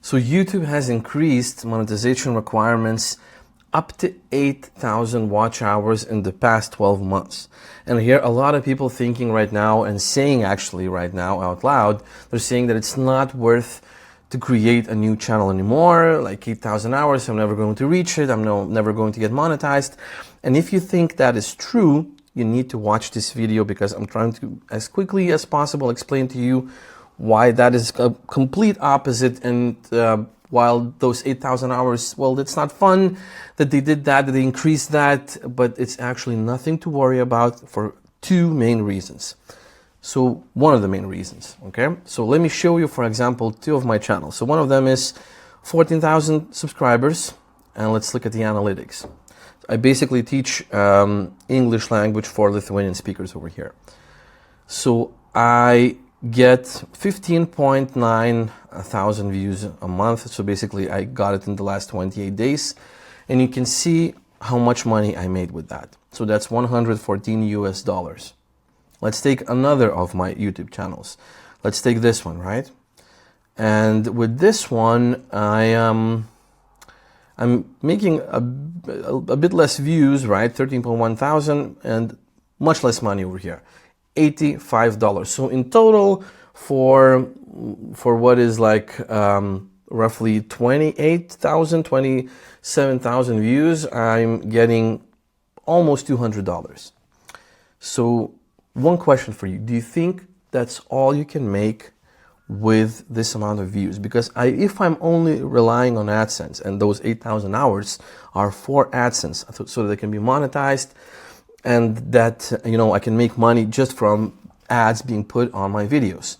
So YouTube has increased monetization requirements up to 8,000 watch hours in the past 12 months. And here a lot of people thinking right now and saying actually right now out loud, they're saying that it's not worth to create a new channel anymore, like 8,000 hours, I'm never going to reach it, I'm never going to get monetized. And if you think that is true, you need to watch this video because I'm trying to, as quickly as possible, explain to you why that is a complete opposite. And while those 8,000 hours, well, it's not fun that they did that they increased that, but it's actually nothing to worry about for two main reasons. So one of the main reasons, okay? So let me show you, for example, two of my channels. So one of them is 14,000 subscribers, and let's look at the analytics. I basically teach English language for Lithuanian speakers over here. So I get 15.9 thousand views a month. So basically I got it in the last 28 days. And you can see how much money I made with that. So that's 114 US dollars. Let's take another of my YouTube channels. Let's take this one, right? And with this one, I'm making a bit less views, right? 13.1 thousand and much less money over here. $85. So in total for what is like roughly 28,000, 27,000 views, I'm getting almost $200. So one question for you, do you think that's all you can make with this amount of views? Because if I'm only relying on AdSense and those 8,000 hours are for AdSense so that they can be monetized and that, you know, I can make money just from ads being put on my videos.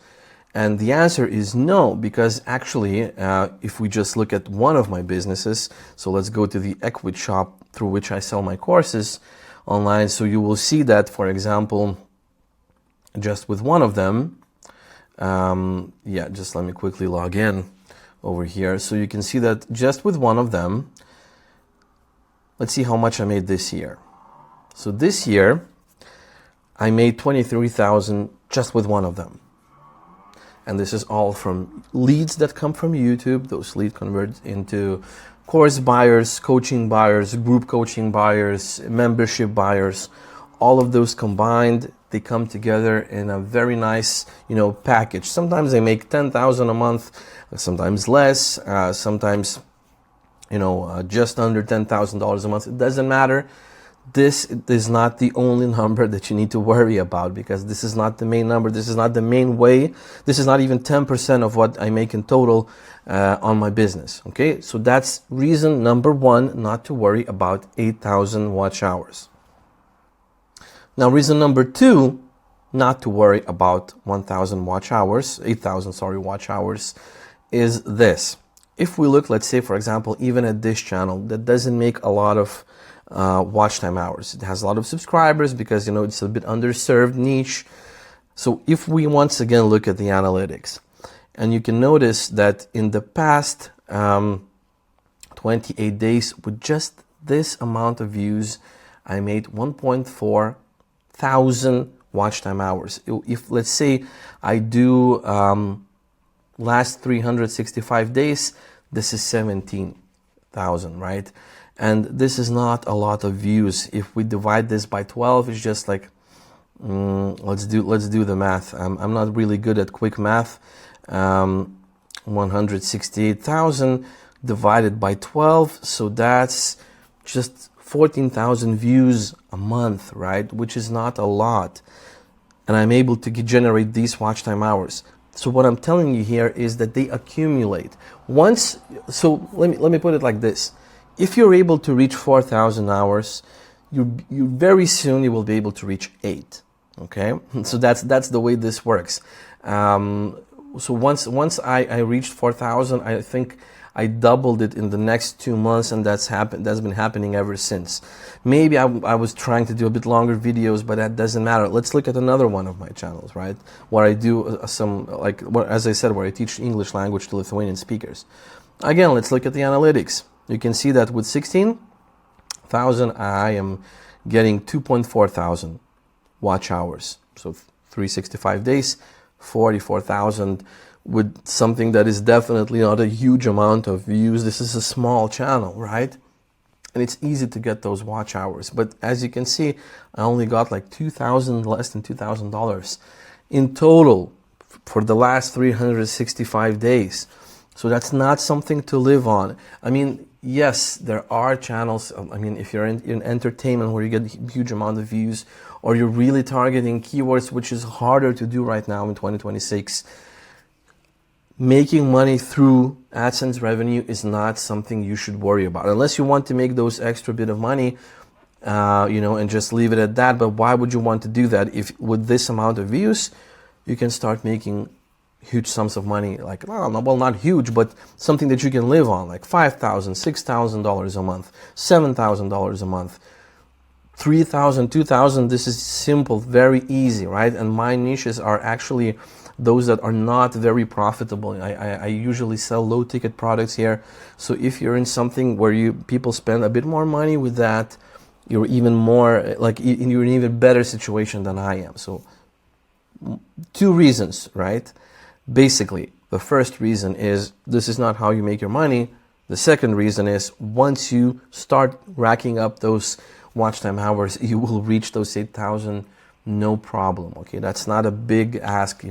And the answer is no, because actually, if we just look at one of my businesses, so let's go to the Equid shop through which I sell my courses online. So you will see that, for example, just with one of them, yeah, just let me quickly log in over here. So you can see that just with one of them, let's see how much I made this year. So this year, I made 23,000 just with one of them. And this is all from leads that come from YouTube. Those leads convert into course buyers, coaching buyers, group coaching buyers, membership buyers. All of those combined, they come together in a very nice, you know, package. Sometimes they make 10,000 a month, sometimes less, sometimes, you know, just under $10,000 a month. It doesn't matter. This is not the only number that you need to worry about, because this is not the main number. This is not the main way. This is not even 10% of what I make in total on my business. Okay, so that's reason number one not to worry about 8,000 watch hours. Now, reason number two not to worry about 1,000 watch hours, 8,000, sorry, watch hours, is this. If we look, let's say, for example, even at this channel that doesn't make a lot of watch time hours. It has a lot of subscribers because, you know, it's a bit underserved niche. So if we once again look at the analytics, and you can notice that in the past 28 days, with just this amount of views, I made 1.4 thousand watch time hours. If, let's say, I do last 365 days, this is 17,000, right? And this is not a lot of views. If we divide this by 12, it's just like, let's do the math. I'm not really good at quick math. 168,000 divided by 12, so that's just 14,000 views a month, right? Which is not a lot. And I'm able to generate these watch time hours. So what I'm telling you here is that they accumulate. So let me put it like this. If you're able to reach 4,000 hours, you very soon you will be able to reach 8. Okay, so that's the way this works. So once I reached 4,000, I think I doubled it in the next 2 months, and that's been happening ever since. Maybe I was trying to do a bit longer videos, but that doesn't matter. Let's look at another one of my channels, right? Where I do as I said, where I teach English language to Lithuanian speakers. Again, let's look at the analytics. You can see that with 16,000, I am getting 2.4 thousand watch hours. So 365 days, 44,000 with something that is definitely not a huge amount of views. This is a small channel, right? And it's easy to get those watch hours. But as you can see, I only got like less than $2,000 in total for the last 365 days. So that's not something to live on. I mean, yes, there are channels. I mean, if you're in entertainment where you get a huge amount of views, or you're really targeting keywords, which is harder to do right now in 2026, making money through AdSense revenue is not something you should worry about, unless you want to make those extra bit of money, and just leave it at that. But why would you want to do that if with this amount of views, you can start making huge sums of money, like, well, not huge, but something that you can live on, like $5,000, $6,000 a month, $7,000 a month, $3,000, $2,000. This is simple, very easy, right? And my niches are actually those that are not very profitable. I usually sell low ticket products here. So if you're in something where people spend a bit more money with that, you're even more, like, you're in an even better situation than I am. So 2 reasons, right? Basically, the first reason is this is not how you make your money. The second reason is once you start racking up those watch time hours, you will reach those 8,000 no problem. Okay, that's not a big ask,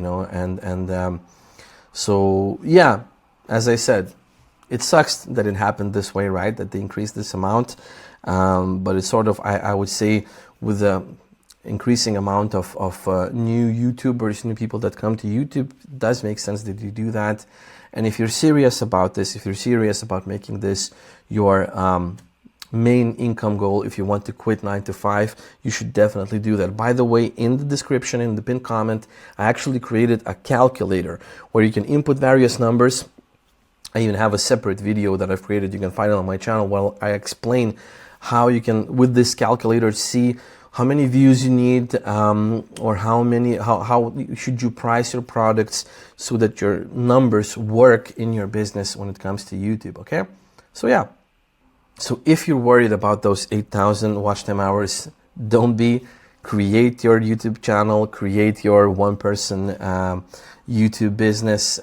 so yeah, as I said, it sucks that it happened this way, right? That they increased this amount, but it's sort of, I would say, with the increasing amount of new YouTubers, new people that come to YouTube, it does make sense that you do that. And if you're serious about this, if you're serious about making this your main income goal, if you want to quit 9 to 5, you should definitely do that. By the way, in the description, in the pinned comment, I actually created a calculator where you can input various numbers. I even have a separate video that I've created. You can find it on my channel where I explain how you can, with this calculator, see how many views you need, or how should you price your products so that your numbers work in your business when it comes to YouTube. Okay, so yeah. So if you're worried about those 8,000 watch time hours, don't be. Create your YouTube channel, create your one-person YouTube business.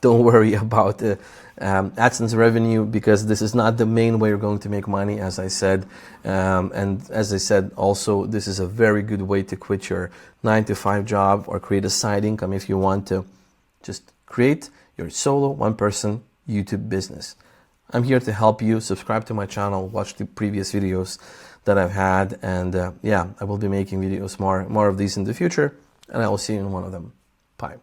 Don't worry about the AdSense revenue, because this is not the main way you're going to make money, as I said. And as I said, also, this is a very good way to quit your 9 to 5 job or create a side income if you want to. Just create your solo one-person YouTube business. I'm here to help you. Subscribe to my channel, watch the previous videos that I've had, and yeah, I will be making videos more of these in the future, and I will see you in one of them. Bye.